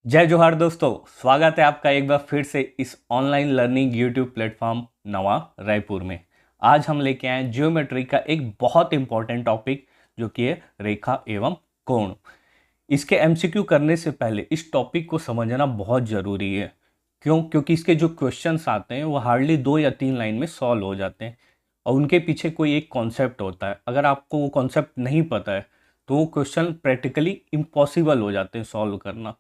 जय जोहार दोस्तों। स्वागत है आपका एक बार फिर से इस ऑनलाइन लर्निंग यूट्यूब प्लेटफॉर्म नवा रायपुर में। आज हम लेके आए ज्योमेट्री का एक बहुत इंपॉर्टेंट टॉपिक जो कि है रेखा एवं कोण। इसके एमसीक्यू करने से पहले इस टॉपिक को समझना बहुत ज़रूरी है। क्योंकि इसके जो क्वेश्चंस आते हैं वो हार्डली 2 या 3 लाइन में सॉल्व हो जाते हैं और उनके पीछे कोई एक कॉन्सेप्ट होता है। अगर आपको वो कॉन्सेप्ट नहीं पता है तो वो क्वेश्चन प्रैक्टिकली इम्पॉसिबल हो जाते हैं सॉल्व करना।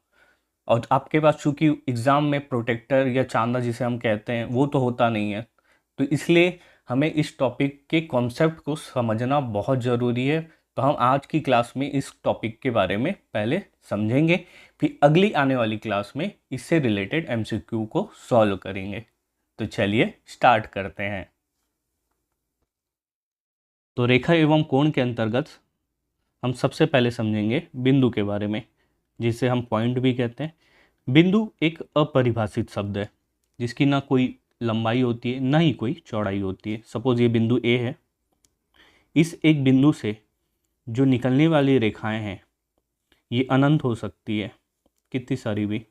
और आपके पास चूंकि एग्ज़ाम में प्रोटेक्टर या चांदा जिसे हम कहते हैं वो तो होता नहीं है, तो इसलिए हमें इस टॉपिक के कॉन्सेप्ट को समझना बहुत ज़रूरी है। तो हम आज की क्लास में इस टॉपिक के बारे में पहले समझेंगे, फिर अगली आने वाली क्लास में इससे रिलेटेड एमसीक्यू को सॉल्व करेंगे। तो चलिए स्टार्ट करते हैं। तो रेखा एवं कोण के अंतर्गत हम सबसे पहले समझेंगे बिंदु के बारे में, जिसे हम पॉइंट भी कहते हैं। बिंदु एक अपरिभाषित शब्द है जिसकी ना कोई लंबाई होती है ना ही कोई चौड़ाई होती है। सपोज ये बिंदु ए है। इस एक बिंदु से जो निकलने वाली रेखाएं हैं ये अनंत हो सकती है, कितनी सारी भी।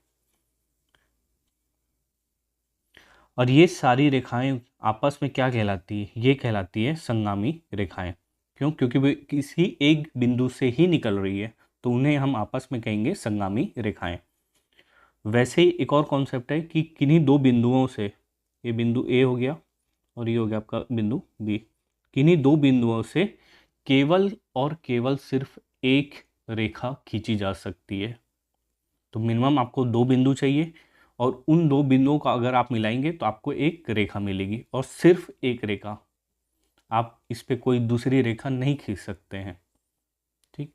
और ये सारी रेखाएं आपस में क्या कहलाती है? ये कहलाती है संगामी रेखाएं। क्योंकि वे किसी एक बिंदु से ही निकल रही है, तो उन्हें हम आपस में कहेंगे संगामी रेखाएं। वैसे ही एक और कॉन्सेप्ट है कि किन्हीं दो बिंदुओं से, ये बिंदु ए हो गया और ये हो गया आपका बिंदु बी, किन्हीं दो बिंदुओं से केवल और केवल सिर्फ एक रेखा खींची जा सकती है। तो मिनिमम आपको दो बिंदु चाहिए और उन दो बिंदुओं का अगर आप मिलाएंगे तो आपको एक रेखा मिलेगी, और सिर्फ एक रेखा। आप इस पे कोई दूसरी रेखा नहीं खींच सकते हैं। ठीक,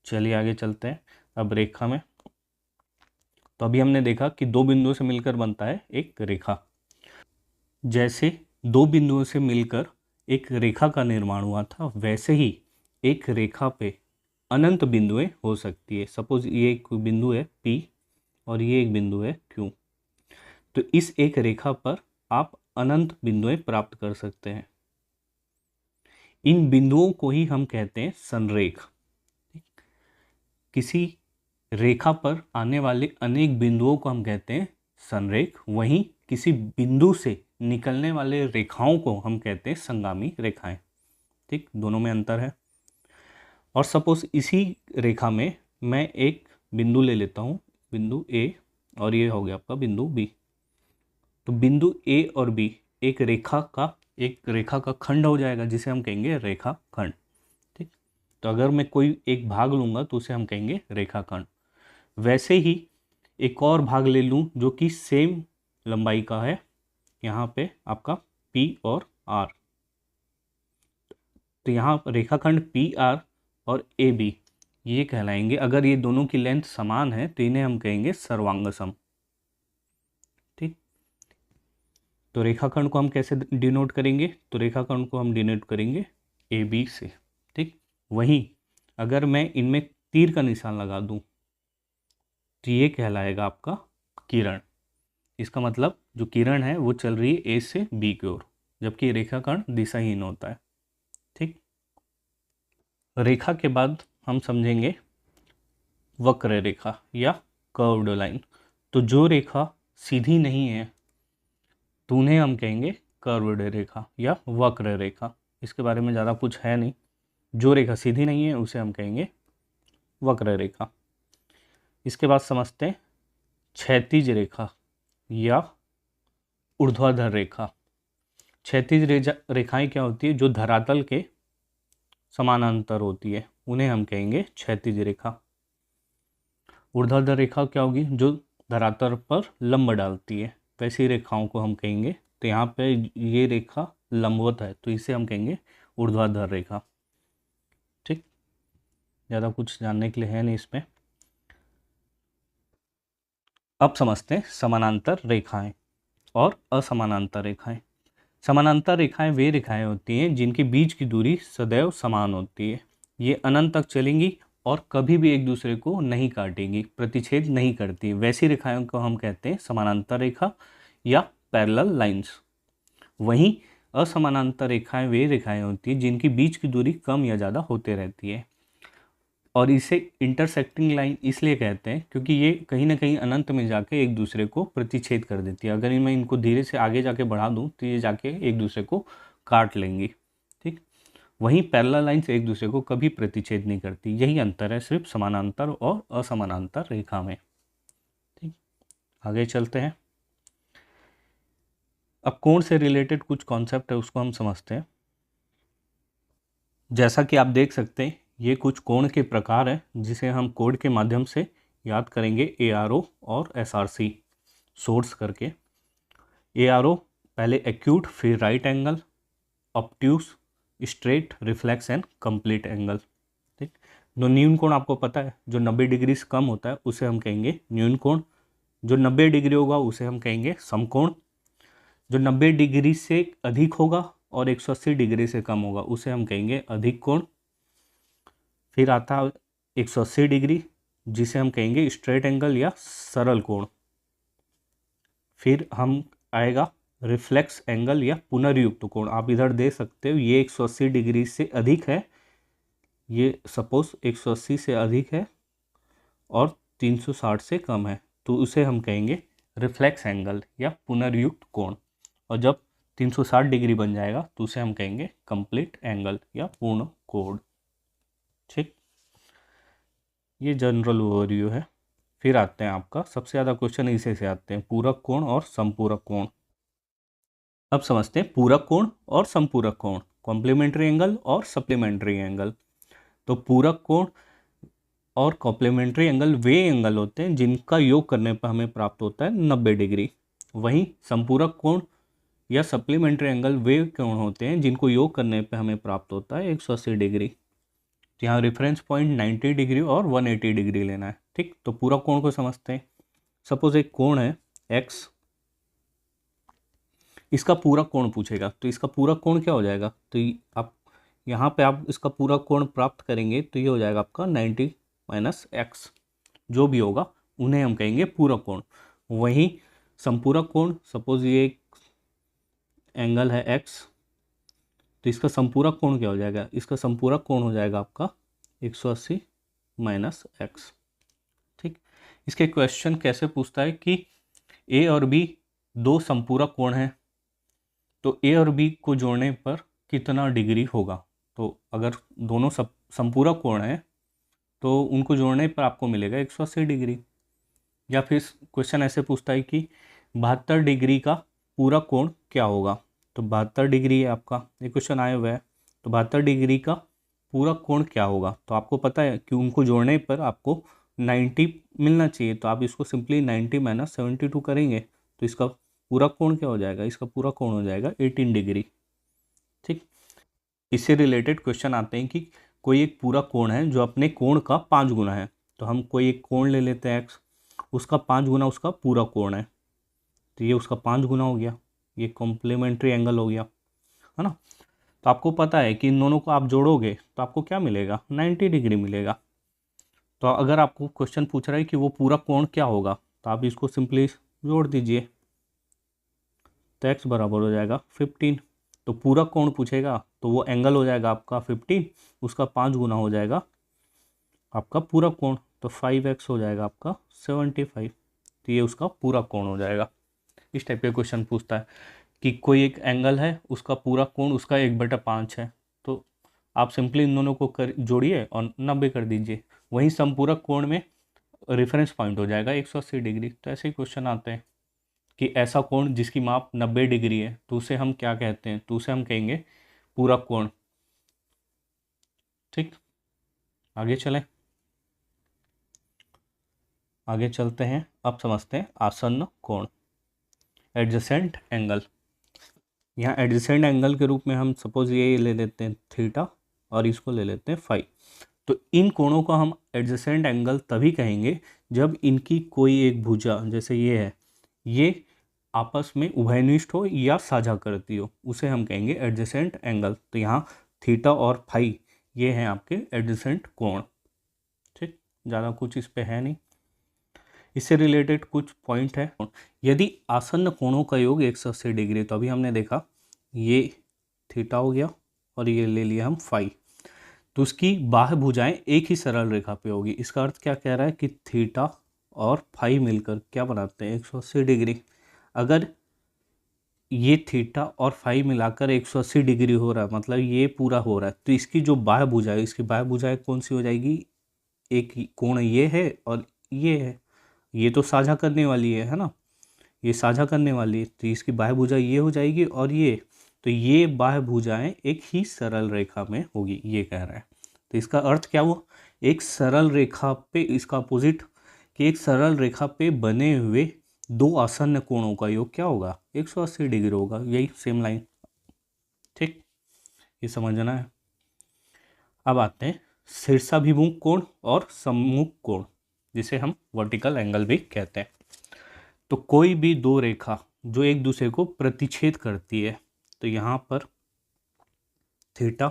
चलिए आगे चलते हैं अब रेखा में। तो अभी हमने देखा कि दो बिंदुओं से मिलकर बनता है एक रेखा। जैसे दो बिंदुओं से मिलकर एक रेखा का निर्माण हुआ था, वैसे ही एक रेखा पे अनंत बिंदुएं हो सकती है। सपोज ये एक बिंदु है P और ये एक बिंदु है Q, तो इस एक रेखा पर आप अनंत बिंदुएं प्राप्त कर सकते हैं। इन बिंदुओं को ही हम कहते हैं संरेख। किसी रेखा पर आने वाले अनेक बिंदुओं को हम कहते हैं संरेख। वहीं किसी बिंदु से निकलने वाले रेखाओं को हम कहते हैं संगामी रेखाएं। ठीक, दोनों में अंतर है। और सपोज इसी रेखा में मैं एक बिंदु ले लेता हूँ, बिंदु ए, और ये हो गया आपका बिंदु बी। तो बिंदु ए और बी एक रेखा का खंड हो जाएगा, जिसे हम कहेंगे रेखा खंड। ठीक, तो अगर मैं कोई एक भाग लूँगा तो उसे हम कहेंगे रेखा खंड। वैसे ही एक और भाग ले लूँ जो कि सेम लंबाई का है, यहाँ पे आपका P और R। तो यहाँ रेखाखंड PR और AB ये कहलाएंगे, अगर ये दोनों की लेंथ समान है तो इन्हें हम कहेंगे सर्वांगसम। ठीक, तो रेखाखंड को हम कैसे डिनोट करेंगे? तो रेखाखंड को हम डिनोट करेंगे AB से। ठीक, वहीं अगर मैं इनमें तीर का निशान लगा दूं तो ये कहलाएगा आपका किरण। इसका मतलब जो किरण है वो चल रही है A से B की ओर, जबकि रेखाखंड दिशाहीन होता है। ठीक, रेखा के बाद हम समझेंगे वक्र रेखा या कर्व्ड लाइन। तो जो रेखा सीधी नहीं है तो उन्हें हम कहेंगे कर्व्ड रेखा या वक्र रेखा। इसके बारे में ज़्यादा कुछ है नहीं। जो रेखा सीधी नहीं है उसे हम कहेंगे वक्र रेखा। इसके बाद समझते हैं क्षैतिज रेखा या ऊर्ध्वाधर रेखा। क्षैतिज रेखाएं क्या होती है? जो धरातल के समानांतर होती है, उन्हें हम कहेंगे क्षैतिज रेखा। ऊर्ध्वाधर रेखा क्या होगी? जो धरातल पर लंब डालती है, वैसी रेखाओं को हम कहेंगे। तो यहाँ पे ये रेखा लंबवत है तो इसे हम कहेंगे ऊर्ध्वाधर रेखा। ठीक, ज़्यादा कुछ जानने के लिए है नहीं इसमें। अब समझते हैं समानांतर रेखाएं और असमानांतर रेखाएं। समानांतर रेखाएं वे रेखाएं होती हैं जिनके बीच की दूरी सदैव समान होती है। ये अनंत तक चलेंगी और कभी भी एक दूसरे को नहीं काटेंगी, प्रतिच्छेद नहीं करती। वैसी रेखाओं को हम कहते हैं समानांतर रेखा या पैरेलल लाइंस। वहीं असमानांतर रेखाएं वे रेखाएं होती हैं जिनकी बीच की दूरी कम या ज़्यादा होते रहती है और इसे इंटरसेक्टिंग लाइन इसलिए कहते हैं क्योंकि ये कहीं ना कहीं अनंत में जाके एक दूसरे को प्रतिच्छेद कर देती है। अगर मैं इनको धीरे से आगे जाके बढ़ा दूँ तो ये जाके एक दूसरे को काट लेंगी। ठीक, वहीं पैरेलल लाइंस एक दूसरे को कभी प्रतिच्छेद नहीं करती। यही अंतर है सिर्फ समानांतर और असमानांतर रेखा में। ठीक, आगे चलते हैं। अब कोण से रिलेटेड कुछ कॉन्सेप्ट है उसको हम समझते हैं। जैसा कि आप देख सकते हैं ये कुछ कोण के प्रकार हैं जिसे हम कोड के माध्यम से याद करेंगे, ARO और SRC सोर्स करके। ARO पहले एक्यूट, फिर right angle, obtuse, straight, reflex and complete angle. ठीक, जो न्यून कोण आपको पता है, जो 90 डिग्री से कम होता है उसे हम कहेंगे न्यून कोण। जो 90 डिग्री होगा उसे हम कहेंगे समकोण। जो 90 डिग्री से अधिक होगा और 180 डिग्री से कम होगा उसे हम कहेंगे अधिक कोण। फिर आता है 180 डिग्री जिसे हम कहेंगे स्ट्रेट एंगल या सरल कोण। फिर हम आएगा रिफ्लेक्स एंगल या पुनर्युक्त कोण। आप इधर दे सकते हो ये 180 डिग्री से अधिक है, ये सपोज 180 से अधिक है और 360 से कम है तो उसे हम कहेंगे रिफ्लेक्स एंगल या पुनर्युक्त कोण। और जब 360 डिग्री बन जाएगा तो उसे हम कहेंगे कंप्लीट एंगल या पूर्ण कोण। ठीक, ये जनरल ओवरव्यू है। फिर आते हैं आपका सबसे ज़्यादा क्वेश्चन इसे से आते हैं, पूरक कोण और समपूरक कोण। अब समझते हैं पूरक कोण और समपूरक कोण, कॉम्प्लीमेंट्री एंगल और सप्लीमेंट्री एंगल। तो पूरक कोण और कॉम्प्लीमेंट्री एंगल वे एंगल होते हैं जिनका योग करने पर हमें प्राप्त होता है 90 डिग्री। वहीं समपूरक कोण या सप्लीमेंट्री एंगल वे कोण होते हैं जिनको योग करने पर हमें प्राप्त होता है 180 डिग्री। तो यहाँ रेफरेंस पॉइंट 90 डिग्री और 180 डिग्री लेना है। ठीक, तो पूरक कोण को समझते हैं। सपोज एक कोण है x, इसका पूरक कोण पूछेगा तो इसका पूरक कोण क्या हो जाएगा, तो आप यहाँ पे आप इसका पूरक कोण प्राप्त करेंगे तो ये हो जाएगा आपका 90 माइनस x। जो भी होगा उन्हें हम कहेंगे पूरक कोण। वहीं समपूरक कोण, सपोज ये एक एंगल है x, तो इसका संपूरक कोण क्या हो जाएगा, इसका संपूरक कोण हो जाएगा आपका 180 माइनस x। ठीक, इसके क्वेश्चन कैसे पूछता है कि A और B दो संपूरक कोण हैं तो A और B को जोड़ने पर कितना डिग्री होगा। तो अगर दोनों संपूरक कोण हैं तो उनको जोड़ने पर आपको मिलेगा 180 डिग्री। या फिर क्वेश्चन ऐसे पूछता है कि 72 डिग्री का पूरक कोण क्या होगा। तो 72 डिग्री है आपका, ये क्वेश्चन आया हुआ है, तो 72 डिग्री का पूरक कोण क्या होगा। तो आपको पता है कि उनको जोड़ने पर आपको 90 मिलना चाहिए, तो आप इसको सिंपली 90 माइनस 72 करेंगे तो इसका पूरक कोण क्या हो जाएगा, इसका पूरक कोण हो जाएगा 18 डिग्री। ठीक, इससे रिलेटेड क्वेश्चन आते हैं कि कोई एक पूरक कोण है जो अपने कोण का 5 गुना है। तो हम कोई एक कोण ले लेते हैं x, उसका 5 गुना उसका पूरक कोण है, तो ये उसका 5 गुना हो गया, ये कॉम्प्लीमेंट्री एंगल हो गया, है ना। तो आपको पता है कि इन दोनों को आप जोड़ोगे तो आपको क्या मिलेगा, 90 डिग्री मिलेगा। तो अगर आपको क्वेश्चन पूछ रहा है कि वो पूरक कोण क्या होगा तो आप इसको सिंपली जोड़ दीजिए, तो x बराबर हो जाएगा 15। तो पूरक कोण पूछेगा तो वो एंगल हो जाएगा आपका 15, उसका 5 गुना हो जाएगा आपका पूरक कोण, तो 5x हो जाएगा आपका 75। तो ये उसका पूरक कोण हो जाएगा। इस टाइप के क्वेश्चन पूछता है कि कोई एक एंगल है उसका पूरक कोण उसका 1/5 है, तो आप सिंपली इन दोनों को जोड़िए और 90 कर दीजिए। वहीं समपूरक कोण में रेफरेंस पॉइंट हो जाएगा 180 डिग्री। तो ऐसे ही क्वेश्चन आते हैं कि ऐसा कोण जिसकी माप 90 डिग्री है तो उसे हम क्या कहते हैं, तो उसे हम कहेंगे पूरक कोण। ठीक, आगे चलें, आगे चलते हैं। अब समझते हैं आसन्न कोण, एडजेसेंट एंगल। यहाँ एडजेसेंट एंगल के रूप में हम सपोज ये ले लेते हैं थीटा और इसको ले लेते हैं फाई। तो इन कोणों को हम एडजेसेंट एंगल तभी कहेंगे जब इनकी कोई एक भुजा, जैसे ये है, ये आपस में उभयनिष्ठ हो या साझा करती हो, उसे हम कहेंगे एडजेसेंट एंगल। तो यहाँ थीटा और फाई ये हैं आपके एडजेसेंट कोण। ठीक, ज़्यादा कुछ इस पे है नहीं। इससे रिलेटेड कुछ पॉइंट है। यदि आसन्न कोणों का योग 180 डिग्री, तो अभी हमने देखा ये थीटा हो गया और ये ले लिया हम फाई, तो उसकी बाह्य भुजाएं एक ही सरल रेखा पे होगी। इसका अर्थ क्या कह रहा है कि थीटा और फाई मिलकर क्या बनाते हैं 180 डिग्री। अगर ये थीटा और फाई मिलाकर 180 डिग्री हो रहा है, मतलब ये पूरा हो रहा है, तो इसकी जो बाह्य भुजा है, इसकी बाह्य भुजाएं कौन सी हो जाएगी, एक कोण ये है और ये है, ये तो साझा करने वाली है ना, ये साझा करने वाली है, तो इसकी बाह्य भुजा ये हो जाएगी और ये, तो ये बाह्य भुजाएं एक ही सरल रेखा में होगी, ये कह रहा है। तो इसका अर्थ क्या हुआ, एक सरल रेखा पे, इसका अपोजिट कि एक सरल रेखा पे बने हुए दो आसन्न कोणों का योग क्या होगा 180 डिग्री होगा, यही सेम लाइन। ठीक, ये समझना है। अब आते हैं शीर्षाभिमुख कोण और सम्मुख कोण, जिसे हम वर्टिकल एंगल भी कहते हैं। तो कोई भी दो रेखा जो एक दूसरे को प्रतिच्छेद करती है, तो यहाँ पर थीटा,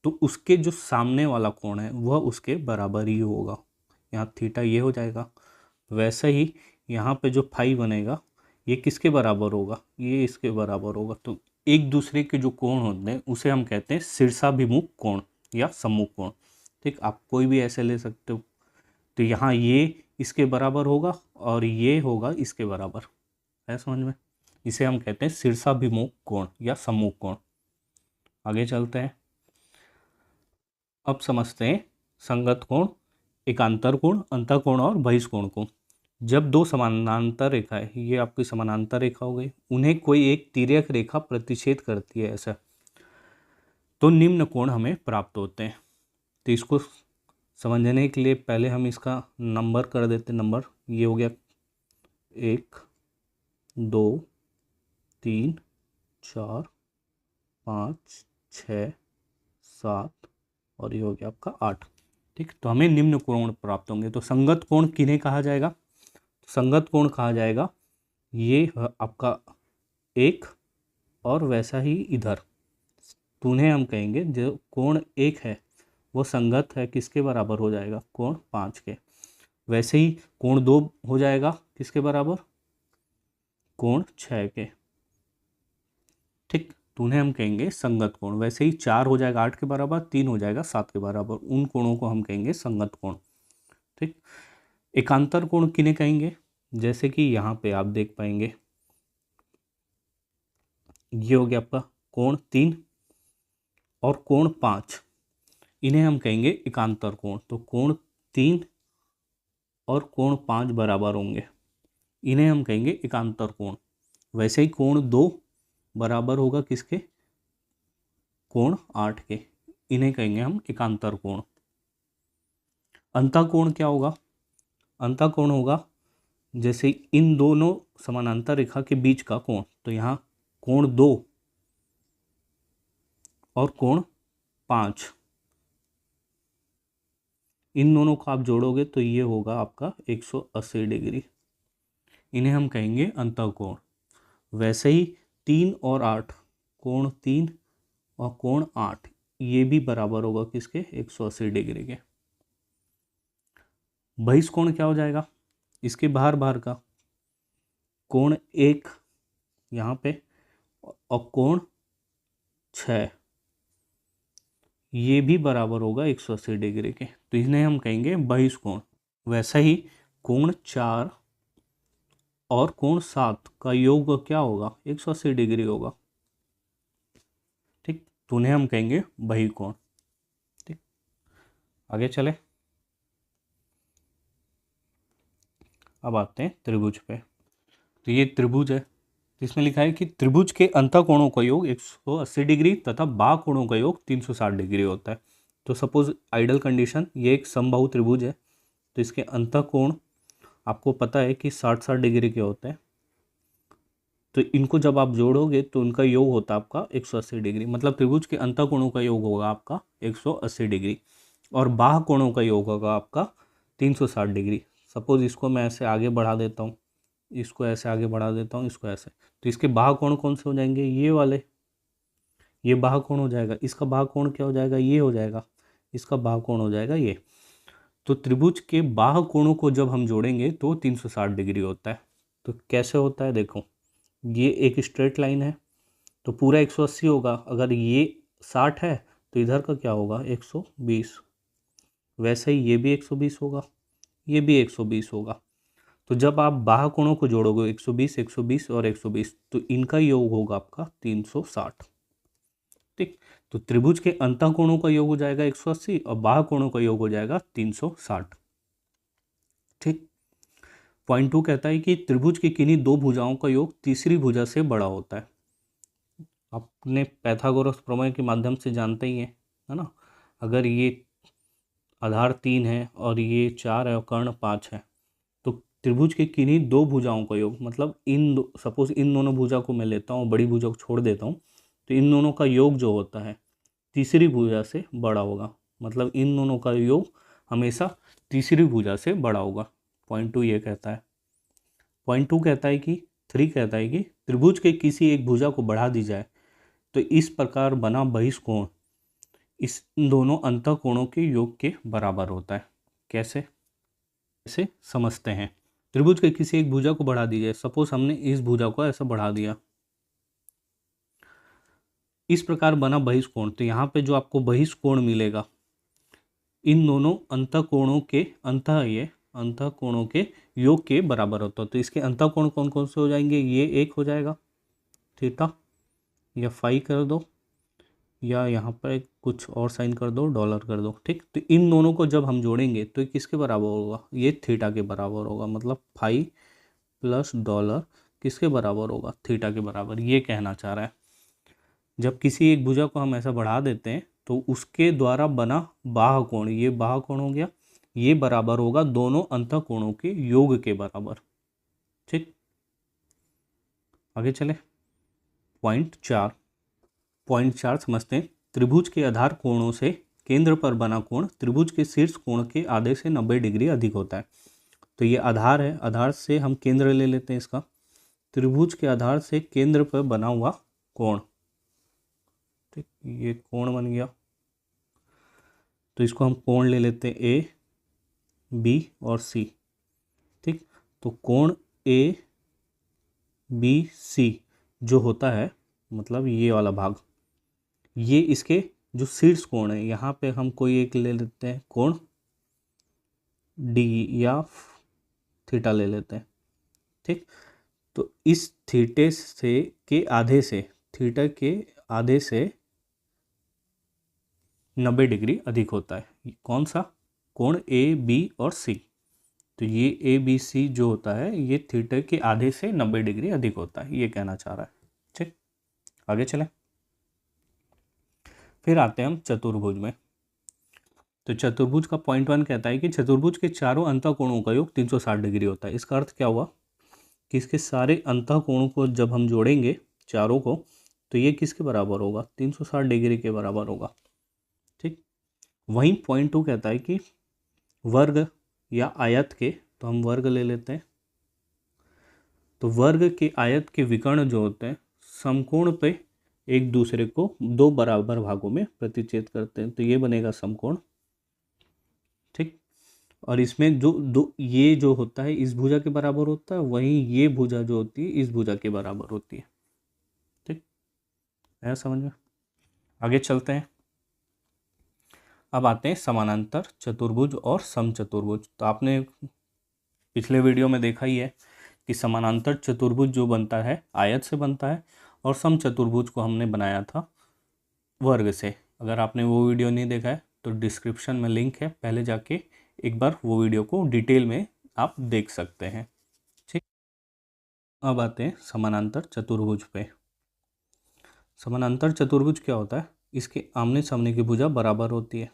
तो उसके जो सामने वाला कोण है वह उसके बराबर ही होगा। यहाँ थीटा ये हो जाएगा, वैसे ही यहाँ पे जो फाई बनेगा ये किसके बराबर होगा, ये इसके बराबर होगा। तो एक दूसरे के जो कोण होते हैं उसे हम कहते हैं शीर्षाभिमुख कोण या सम्मुख कोण। ठीक, आप कोई भी ऐसे ले सकते हो। तो यहाँ ये इसके बराबर होगा और ये होगा इसके बराबर, है समझ में, इसे हम कहते हैं शीर्षाभिमुख कोण या सम्मुख कोण। आगे चलते हैं। अब समझते हैं संगत कोण, एकांतर कोण, अंतःकोण और बहिष्कोण को। जब दो समानांतर रेखाएं, ये आपकी समानांतर रेखा हो गई, उन्हें कोई एक तिर्यक रेखा प्रतिच्छेद करती है ऐसा, तो निम्न कोण हमें प्राप्त होते हैं। तो इसको समझने के लिए पहले हम इसका नंबर कर देते, नंबर ये हो गया 1 2 3 4 5 6 7 और ये हो गया आपका 8। ठीक, तो हमें निम्न कोण प्राप्त होंगे। तो संगत कोण किन्हें कहा जाएगा, संगत कोण कहा जाएगा ये आपका एक और वैसा ही इधर, तो उन्हें हम कहेंगे जो कोण एक है वो संगत है, किसके बराबर हो जाएगा, कोण 5 के। वैसे ही कोण 2 हो जाएगा किसके बराबर, कोण 6 के। ठीक, तो उन्हें हम कहेंगे संगत कोण। वैसे ही 4 हो जाएगा 8 के बराबर, 3 हो जाएगा 7 के बराबर, उन कोणों को हम कहेंगे संगत कोण। ठीक, एकांतर कोण किन्हें कहेंगे, जैसे कि यहाँ पे आप देख पाएंगे ये हो गया आपका कोण 3 और कोण 5, इन्हें हम कहेंगे एकांतर कोण। तो कोण 3 और कोण 5 बराबर होंगे, इन्हें हम कहेंगे एकांतर कोण। वैसे ही कोण 2 बराबर होगा किसके, कोण 8 के, इन्हें कहेंगे हम एकांतर कोण। अंतःकोण क्या होगा, अंतःकोण होगा जैसे इन दोनों समानांतर रेखा के बीच का कोण, तो यहाँ कोण 2 और कोण 5, इन दोनों को आप जोड़ोगे तो ये होगा आपका 180 डिग्री, इन्हें हम कहेंगे अंतःकोण। वैसे ही 3 और 8, कोण 3 और कोण 8, ये भी बराबर होगा किसके, 180 डिग्री के। बहिष्कोण क्या हो जाएगा, इसके बाहर बाहर का कोण 1 यहाँ पे और कोण 6, ये भी बराबर होगा 180 डिग्री के, तो इन्हें हम कहेंगे बहिष्कोण। वैसा ही कोण 4 और कोण 7 का योग क्या होगा, 180 डिग्री होगा। ठीक, तो उन्हें हम कहेंगे बहिकोण। ठीक, आगे चले। अब आते हैं त्रिभुज पे। तो ये त्रिभुज है, इसमें लिखा है कि त्रिभुज के अंतःकोणों का योग 180 डिग्री तथा बाह्य कोणों का योग 360 डिग्री होता है। तो सपोज आइडल कंडीशन, ये एक समबाहु त्रिभुज है, तो इसके अंतःकोण आपको पता है कि 60-60 डिग्री के होते हैं। तो इनको जब आप जोड़ोगे तो उनका योग होता है आपका 180 डिग्री, मतलब त्रिभुज के अंतःकोणों का योग होगा आपका 180 डिग्री और बाह्य कोणों का योग होगा आपका 360 डिग्री। सपोज इसको मैं ऐसे आगे बढ़ा देता हूँ, इसको ऐसे आगे बढ़ा देता हूँ, इसको ऐसे, तो इसके बाह्य कोण कौन से हो जाएंगे, ये वाले, ये बाह्य कोण हो जाएगा। इसका बाह्य कोण क्या हो जाएगा, ये हो जाएगा। इसका बाह्य कोण हो जाएगा ये। तो त्रिभुज के बाह्य कोणों को जब हम जोड़ेंगे तो 360 डिग्री होता है। तो कैसे होता है, देखो ये एक स्ट्रेट लाइन है तो पूरा 180 होगा, अगर ये 60 है तो इधर का क्या होगा 120। वैसे ही ये भी 120 होगा, ये भी 120 होगा। तो जब आप बाह्य कोणों को जोड़ोगे 120, 120 और 120, तो इनका योग होगा आपका 360। ठीक, तो त्रिभुज के अंतः कोणों का योग हो जाएगा 180 और बाह्य कोणों का योग हो जाएगा 360। ठीक, पॉइंट 2 कहता है कि त्रिभुज की किन्हीं दो भुजाओं का योग तीसरी भुजा से बड़ा होता है। आपने पैथागोरस प्रमेय के माध्यम से जानते ही हैं, है ना। अगर ये आधार 3 है और ये 4 है और कर्ण 5 है, तो त्रिभुज के किन्हीं दो भुजाओं का योग, मतलब सपोज इन दोनों भुजा को मैं लेता हूँ, बड़ी भुजा को छोड़ देता हूँ, तो इन दोनों का योग जो होता है तीसरी भुजा से बड़ा होगा। मतलब इन दोनों का योग हमेशा तीसरी भुजा से बड़ा होगा। पॉइंट 2 ये कहता है। पॉइंट 2 कहता है कि 3 कहता है कि त्रिभुज के किसी एक भुजा को बढ़ा दी जाए तो इस प्रकार बना बहिष्कोण इस दोनों अंतः कोणों के योग के बराबर होता है। कैसे समझते हैं। त्रिभुज के किसी एक भुजा को बढ़ा दीजिए, सपोज हमने इस भुजा को ऐसा बढ़ा दिया, इस प्रकार बना बहिष्कोण। तो यहाँ पे जो आपको बहिष्कोण मिलेगा इन दोनों अंतः कोणों के योग के बराबर होता है। तो इसके अंतः कोण कौन कौन से हो जाएंगे, ये एक हो जाएगा थीटा, या फाई कर दो, या यहाँ पर कुछ और साइन कर दो, डॉलर कर दो। ठीक, तो इन दोनों को जब हम जोड़ेंगे तो किसके बराबर होगा, ये थीटा के बराबर होगा। मतलब फाई प्लस डॉलर किसके बराबर होगा, थीटा के बराबर। ये कहना चाह रहा है जब किसी एक भुजा को हम ऐसा बढ़ा देते हैं तो उसके द्वारा बना बाह्य कोण, ये बाह्य कोण हो गया, ये बराबर होगा दोनों अंतः कोणों के योग के बराबर। ठीक, आगे चले। पॉइंट 4 समझते हैं। त्रिभुज के आधार कोणों से केंद्र पर बना कोण त्रिभुज के शीर्ष कोण के आधे से 90 डिग्री अधिक होता है। तो ये आधार है, आधार से हम केंद्र ले लेते हैं इसका। त्रिभुज के आधार से केंद्र पर बना हुआ कोण, ठीक, ये कोण बन गया। तो इसको हम कोण ले लेते हैं ए, बी और सी। ठीक, तो कोण ए बी सी जो होता है, मतलब ये वाला भाग, ये इसके जो शीर्ष कोण है, यहाँ पे हम कोई एक ले लेते हैं कोण डी या थीटा ले लेते हैं। ठीक, तो इस थीटा के आधे से 90 डिग्री अधिक होता है। कौन सा कोण, ए बी और सी। तो ये ए बी सी जो होता है ये थीटा के आधे से 90 डिग्री अधिक होता है, ये कहना चाह रहा है। ठीक, आगे चलें। फिर आते हैं हम चतुर्भुज में। तो चतुर्भुज का पॉइंट 1 कहता है कि चतुर्भुज के चारों अंतः कोणों का योग 360 डिग्री होता है। इसका अर्थ क्या हुआ कि इसके सारे अंतः कोणों को जब हम जोड़ेंगे चारों को, तो ये किसके बराबर होगा, 360 डिग्री के बराबर होगा। ठीक, वहीं पॉइंट 2 कहता है कि वर्ग या आयत के, तो हम वर्ग ले लेते हैं, तो वर्ग के आयत के विकर्ण जो होते हैं समकोण पे एक दूसरे को दो बराबर भागों में प्रतिच्छेद करते हैं, तो ये बनेगा समकोण। ठीक, और इसमें जो दो ये जो होता है इस भुजा के बराबर होता है, वहीं ये भुजा जो होती है इस भुजा के बराबर होती है। ठीक, है समझ में। आगे चलते हैं। अब आते हैं समानांतर चतुर्भुज और समचतुर्भुज। तो आपने पिछले वीडियो में देखा ही है कि समानांतर चतुर्भुज जो बनता है आयत से बनता है और समचतुर्भुज को हमने बनाया था वर्ग से। अगर आपने वो वीडियो नहीं देखा है तो डिस्क्रिप्शन में लिंक है, पहले जाके एक बार वो वीडियो को डिटेल में आप देख सकते हैं। ठीक, अब आते हैं समानांतर चतुर्भुज पे। समानांतर चतुर्भुज क्या होता है, इसके आमने सामने की भुजा बराबर होती है।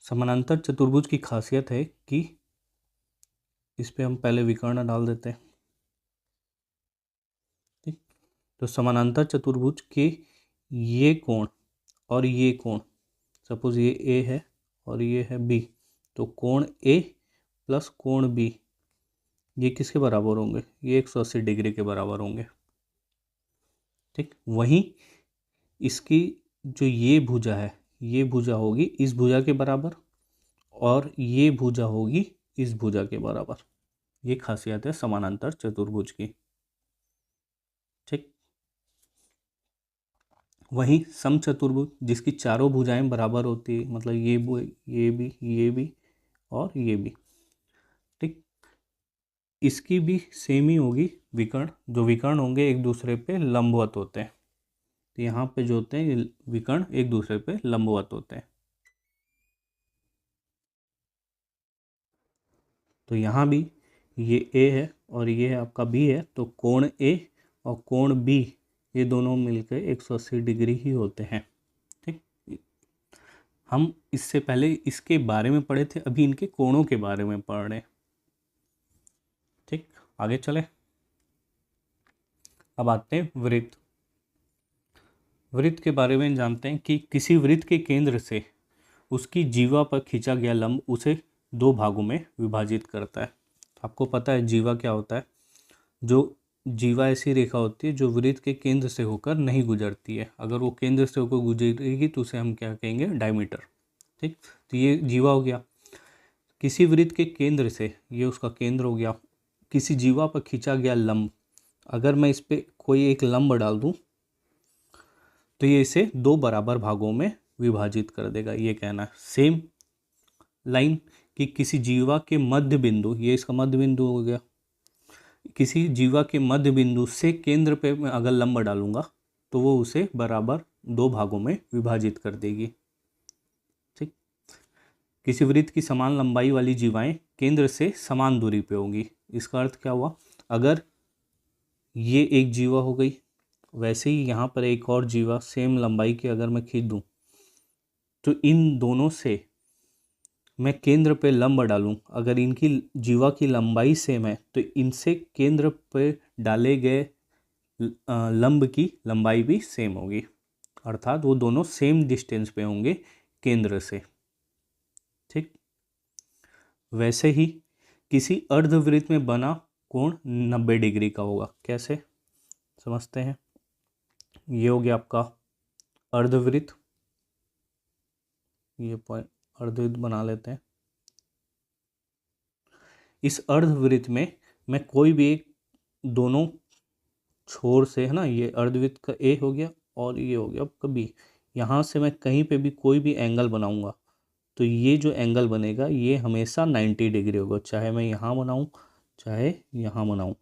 समानांतर चतुर्भुज की खासियत है कि इस पे हम पहले विकर्ण डाल देते हैं। ठीक, तो समानांतर चतुर्भुज के ये कोण और ये कोण, सपोज ये ए है और ये है बी, तो कोण ए प्लस कोण बी ये किसके बराबर होंगे, ये 180 डिग्री के बराबर होंगे। ठीक, वहीं इसकी जो ये भुजा है, ये भुजा होगी इस भुजा के बराबर और ये भुजा होगी इस भुजा के बराबर। ये खासियत है समानांतर चतुर्भुज की। ठीक, वहीं समचतुर्भुज जिसकी चारों भुजाएं बराबर होती है, मतलब ये भी और ये भी, ठीक, इसकी भी सेम ही होगी। विकर्ण, जो विकर्ण होंगे एक दूसरे पे लंबवत होते हैं, तो यहाँ पे जो होते हैं विकर्ण एक दूसरे पे लंबवत होते हैं। तो यहाँ भी ये ए है और ये आपका बी है, तो कोण ए और कोण बी ये दोनों मिलकर 180 डिग्री ही होते हैं। ठीक, हम इससे पहले इसके बारे में पढ़े थे, अभी इनके कोणों के बारे में पढ़ रहे हैं। ठीक, आगे चले। अब आते हैं वृत्त। वृत्त के बारे में जानते हैं कि किसी वृत्त के केंद्र से उसकी जीवा पर खींचा गया लंब उसे दो भागों में विभाजित करता है। आपको पता है जीवा क्या होता है? जो जीवा ऐसी रेखा होती है जो वृत्त के केंद्र से होकर नहीं गुजरती है। अगर वो केंद्र से होकर गुजरेगी तो उसे हम क्या कहेंगे? डायमीटर। ठीक, तो ये जीवा हो गया। किसी वृत्त के केंद्र से, ये उसका केंद्र हो गया, किसी जीवा पर खींचा गया लंब, अगर मैं इस पर कोई एक लंब डाल दूं तो ये इसे दो बराबर भागों में विभाजित कर देगा। ये कहना है सेम लाइन कि किसी जीवा के मध्य बिंदु, ये इसका मध्य बिंदु हो गया, किसी जीवा के मध्य बिंदु से केंद्र पे मैं अगर लंब डालूंगा तो वो उसे बराबर दो भागों में विभाजित कर देगी। ठीक, किसी वृत्त की समान लंबाई वाली जीवाएं केंद्र से समान दूरी पे होंगी। इसका अर्थ क्या हुआ? अगर ये एक जीवा हो गई, वैसे ही यहाँ पर एक और जीवा सेम लंबाई की अगर मैं खींच दूँ तो इन दोनों से मैं केंद्र पे लंब डालूं, अगर इनकी जीवा की लंबाई सेम है तो इनसे केंद्र पे डाले गए लंब की लंबाई भी सेम होगी, अर्थात वो दोनों सेम डिस्टेंस पे होंगे केंद्र से। ठीक, वैसे ही किसी अर्धवृत्त में बना कोण 90 डिग्री का होगा। कैसे समझते हैं? ये हो गया आपका अर्धवृत्त, ये पॉइंट अर्धवृत्त बना लेते हैं। इस अर्धवृत्त में मैं कोई भी एक दोनों छोर से, है ना, ये अर्धवृत्त का ए हो गया और ये हो गया। अब कभी यहाँ से मैं कहीं पे भी कोई भी एंगल बनाऊंगा तो ये जो एंगल बनेगा ये हमेशा 90 डिग्री होगा, चाहे मैं यहाँ बनाऊँ चाहे यहाँ बनाऊँ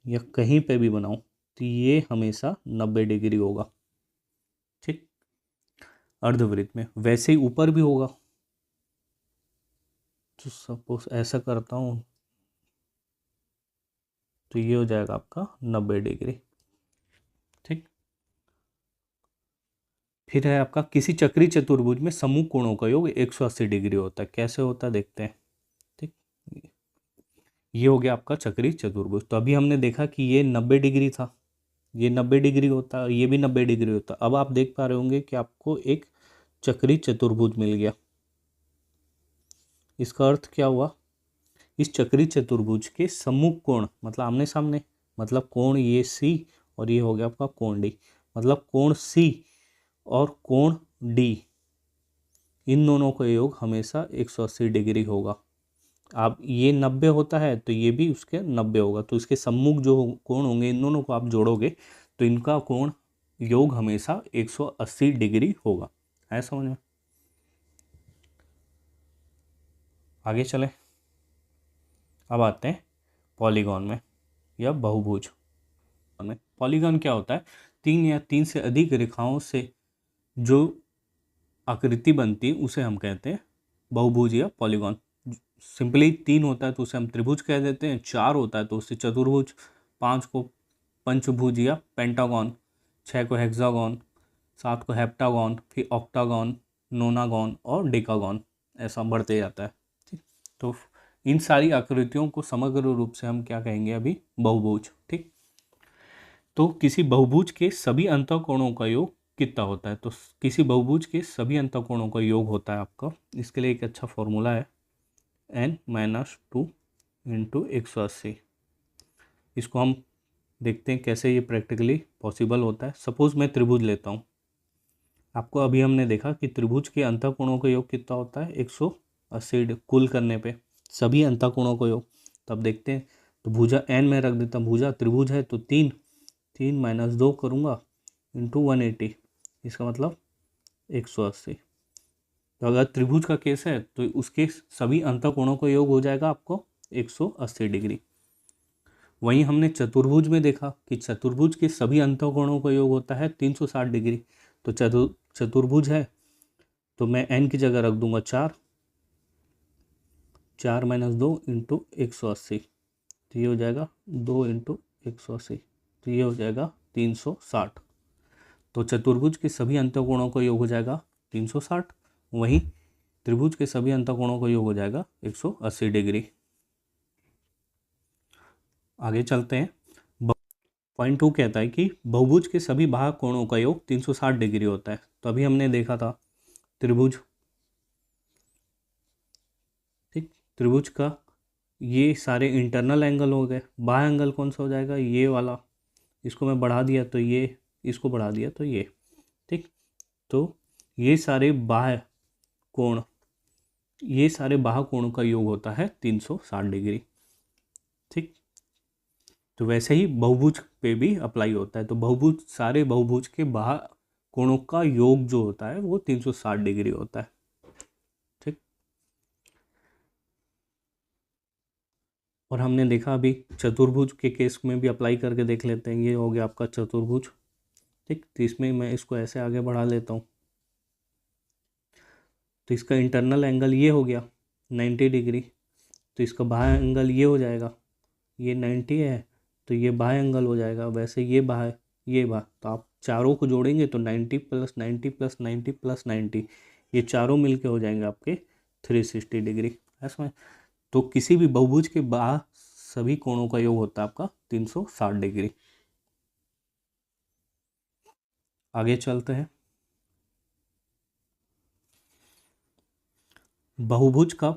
या कहीं पे भी बनाऊँ, तो ये हमेशा 90 डिग्री होगा। ठीक, अर्धवृत्त में वैसे ही ऊपर भी होगा। तो सपोज ऐसा करता हूँ तो ये हो जाएगा आपका 90 डिग्री। ठीक, फिर है आपका किसी चक्री चतुर्भुज में समूह कोणों का योग 180 डिग्री होता है। कैसे होता है देखते हैं। ठीक, ये हो गया आपका चक्री चतुर्भुज। तो अभी हमने देखा कि ये 90 डिग्री था, ये 90 डिग्री होता है, ये भी 90 डिग्री होता है। अब आप देख पा रहे होंगे कि आपको एक चक्री चतुर्भुज मिल गया। इसका अर्थ क्या हुआ? इस चक्री चतुर्भुज के सम्मुख कोण, मतलब आमने सामने, मतलब कोण ये सी और ये हो गया आपका कोण डी, मतलब कोण सी और कोण डी, इन दोनों का योग हमेशा 180 डिग्री होगा। आप ये 90 होता है तो ये भी उसके 90 होगा, तो इसके सम्मुख जो कोण होंगे इन दोनों को आप जोड़ोगे तो इनका कोण योग हमेशा 180 डिग्री होगा। है समझ में? आगे चले। अब आते हैं पॉलीगॉन में या बहुभुज में। पॉलीगॉन क्या होता है? तीन या तीन से अधिक रेखाओं से जो आकृति बनती है उसे हम कहते हैं बहुभुज या पॉलीगॉन। सिंपली तीन होता है तो उसे हम त्रिभुज कह देते हैं, चार होता है तो उसे चतुर्भुज, पाँच को पंचभुज या पेंटागॉन, छः को हेक्सागॉन, सात को हेप्टागॉन, फिर ऑक्टागॉन, नोनागॉन और डेकागॉन, ऐसा बढ़ते जाता है। ठीक, तो इन सारी आकृतियों को समग्र रूप से हम क्या कहेंगे अभी? बहुभुज। ठीक, तो किसी बहुभुज के सभी अंतःकोणों का योग कितना होता है? तो किसी बहुभुज के सभी अंतःकोणों का योग होता है आपका, इसके लिए एक अच्छा फॉर्मूला है n-2 इंटू 180। इसको हम देखते हैं कैसे ये प्रैक्टिकली पॉसिबल होता है। सपोज मैं त्रिभुज लेता हूँ, आपको अभी हमने देखा कि त्रिभुज के अंतःकोणों का योग कितना होता है? 180 कुल करने पे सभी अंतःकोणों का योग। तब देखते हैं, तो भुजा n में रख देता हूँ, भुजा त्रिभुज है तो तीन, 3 - 2 करूँगा, इंटू 180, इसका मतलब 180। तो अगर त्रिभुज का केस है तो उसके सभी अंतःकोणों का योग हो जाएगा आपको 180 डिग्री। वहीं हमने चतुर्भुज में देखा कि चतुर्भुज के सभी अंतःकोणों का योग होता है 360 डिग्री। तो चतुर्भुज है तो मैं n की जगह रख दूंगा 4, 4 - 2 इंटू 180, तो ये हो जाएगा 2 इंटू 180, तो ये हो जाएगा 360। तो चतुर्भुज के सभी अंतःकोणों का योग हो जाएगा 360, वहीं त्रिभुज के सभी अंतःकोणों का योग हो जाएगा 180 डिग्री। आगे चलते हैं। पॉइंट 2 कहता है कि बहुभुज के सभी बाह्य कोणों का योग 360 डिग्री होता है। तो अभी हमने देखा था त्रिभुज, ठीक, त्रिभुज का ये सारे इंटरनल एंगल हो गए। बाह्य एंगल कौन सा हो जाएगा, ये वाला, इसको मैं बढ़ा दिया तो ये, इसको बढ़ा दिया तो ये, ठीक। तो ये सारे बाह्य कोण, ये सारे बाह्य कोणों का योग होता है 360 डिग्री, ठीक। तो वैसे ही बहुभुज पे भी अप्लाई होता है। तो बहुभुज, सारे बहुभुज के बाह्य कोणों का योग जो होता है वो 360 डिग्री होता है, ठीक। और हमने देखा अभी चतुर्भुज के केस में भी अप्लाई करके देख लेते हैं। ये हो गया आपका चतुर्भुज, ठीक। तो इसमें मैं इसको ऐसे आगे बढ़ा लेता हूँ। तो इसका इंटरनल एंगल ये हो गया 90 डिग्री, तो इसका बाह्य एंगल ये हो जाएगा, ये 90 है तो ये बाह्य एंगल हो जाएगा। वैसे ये बाह्य, ये बाह्य, तो आप चारों को जोड़ेंगे तो 90 + 90 + 90 + 90, ये चारों मिलके हो जाएंगे आपके 360 डिग्री, ऐसा। तो किसी भी बहुभुज के बाह्य सभी कोणों का योग होता है आपका 360 डिग्री। आगे चलते हैं। बहुभुज का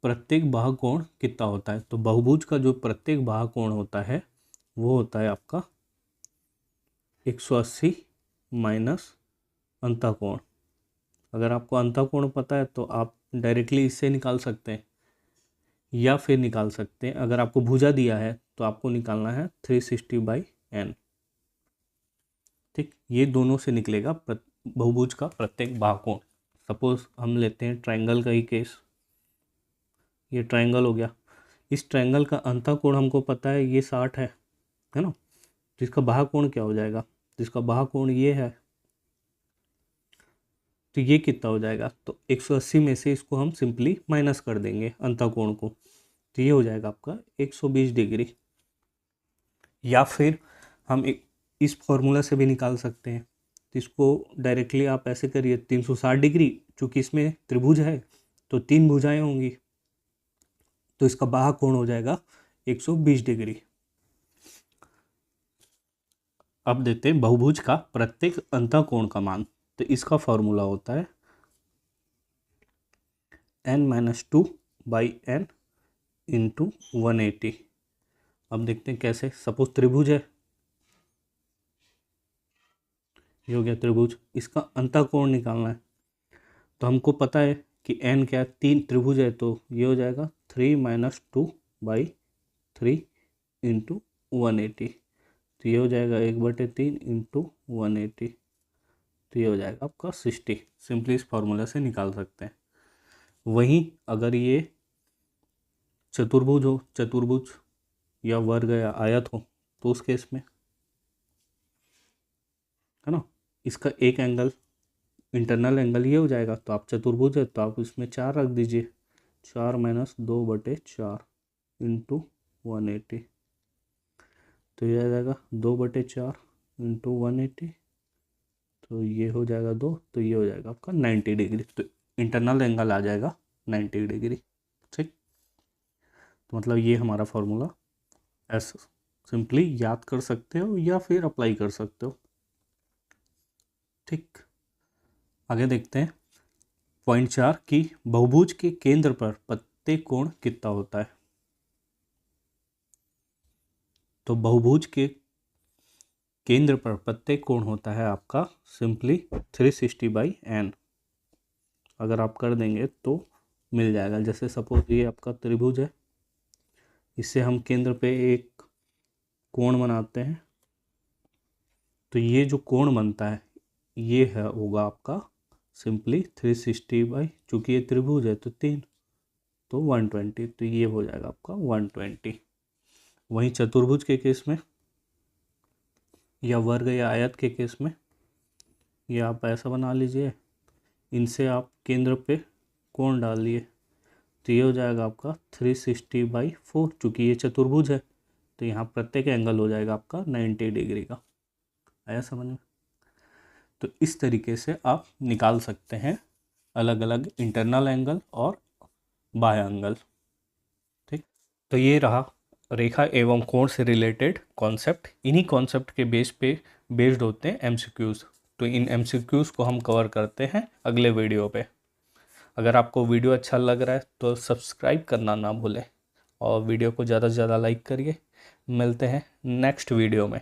प्रत्येक बाह्य कोण कितना होता है। तो बहुभुज का जो प्रत्येक बाह्य कोण होता है वो होता है आपका 180 माइनस अंतःकोण। अगर आपको अंतःकोण पता है तो आप डायरेक्टली इससे निकाल सकते हैं या फिर निकाल सकते हैं, अगर आपको भुजा दिया है तो आपको निकालना है 360/n, ठीक। ये दोनों से निकलेगा बहुभुज का प्रत्येक बाह्य कोण। सपोज हम लेते हैं ट्रायंगल का ही केस, ये ट्रायंगल हो गया। इस ट्रायंगल का अंतःकोण हमको पता है ये 60 है ना। तो इसका बाह्य कोण क्या हो जाएगा, तो इसका बाह्य कोण ये है, तो ये कितना हो जाएगा, तो 180 में से इसको हम सिंपली माइनस कर देंगे अंतःकोण को, तो ये हो जाएगा आपका 120 डिग्री। या फिर हम इस फॉर्मूला से भी निकाल सकते हैं। तो इसको डायरेक्टली आप ऐसे करिए 360 डिग्री, चूँकि इसमें त्रिभुज है तो 3 भुजाएं होंगी, तो इसका बाह्य कोण हो जाएगा 120 डिग्री। अब देखते हैं बहुभुज का प्रत्येक अंतःकोण का मान। तो इसका फॉर्मूला होता है n-2/n इंटू 180। अब देखते हैं कैसे। सपोज त्रिभुज है, ये हो गया त्रिभुज, इसका अंतःकोण निकालना है। तो हमको पता है कि n क्या है, 3 त्रिभुज है, तो ये हो जाएगा 3 - 2/3 इंटू 180, तो ये हो जाएगा 1/3 इंटू 180, तो ये हो जाएगा आपका 60। सिंपली इस फॉर्मूला से निकाल सकते हैं। वहीं अगर ये चतुर्भुज हो, चतुर्भुज या वर्ग या आयत हो, तो उस केस में है ना, इसका एक एंगल, इंटरनल एंगल ये हो जाएगा। तो आप चतुर्भुज है तो आप इसमें 4 रख दीजिए, 4 - 2/4 इंटू 180, तो ये आ जाएगा 2/4 इंटू 180, तो ये हो जाएगा 2, तो ये हो जाएगा आपका 90 डिग्री। तो इंटरनल एंगल आ जाएगा 90 डिग्री, ठीक। तो मतलब ये हमारा फॉर्मूला ऐसे सिंपली याद कर सकते हो या फिर अप्लाई कर सकते हो, ठीक। आगे देखते हैं पॉइंट 4 कि बहुभुज के केंद्र पर प्रत्येक कोण कितना होता है। तो बहुभुज के केंद्र पर प्रत्येक कोण होता है आपका सिंपली 360/n। अगर आप कर देंगे तो मिल जाएगा। जैसे सपोज ये आपका त्रिभुज है, इससे हम केंद्र पे एक कोण बनाते हैं, तो ये जो कोण बनता है ये है होगा आपका सिंपली 360 चूँकि ये त्रिभुज है तो 3 तो 120, तो ये हो जाएगा आपका 120। वहीं चतुर्भुज के केस में या वर्ग या आयत के केस में ये आप ऐसा बना लीजिए, इनसे आप केंद्र पे कोण डाल लिए तो ये हो जाएगा आपका 360/4। चूँकि ये चतुर्भुज है तो यहाँ प्रत्येक एंगल हो जाएगा आपका 90 डिग्री का। आया समझ में? तो इस तरीके से आप निकाल सकते हैं अलग अलग इंटरनल एंगल और बाह्य एंगल। ठीक, तो ये रहा रेखा एवं कोण से रिलेटेड कॉन्सेप्ट। इन्हीं कॉन्सेप्ट के बेस पे बेस्ड होते हैं एमसीक्यूज़। तो इन एमसीक्यूज़ को हम कवर करते हैं अगले वीडियो पे। अगर आपको वीडियो अच्छा लग रहा है तो सब्सक्राइब करना ना भूलें और वीडियो को ज़्यादा से ज़्यादा लाइक करिए। मिलते हैं नेक्स्ट वीडियो में।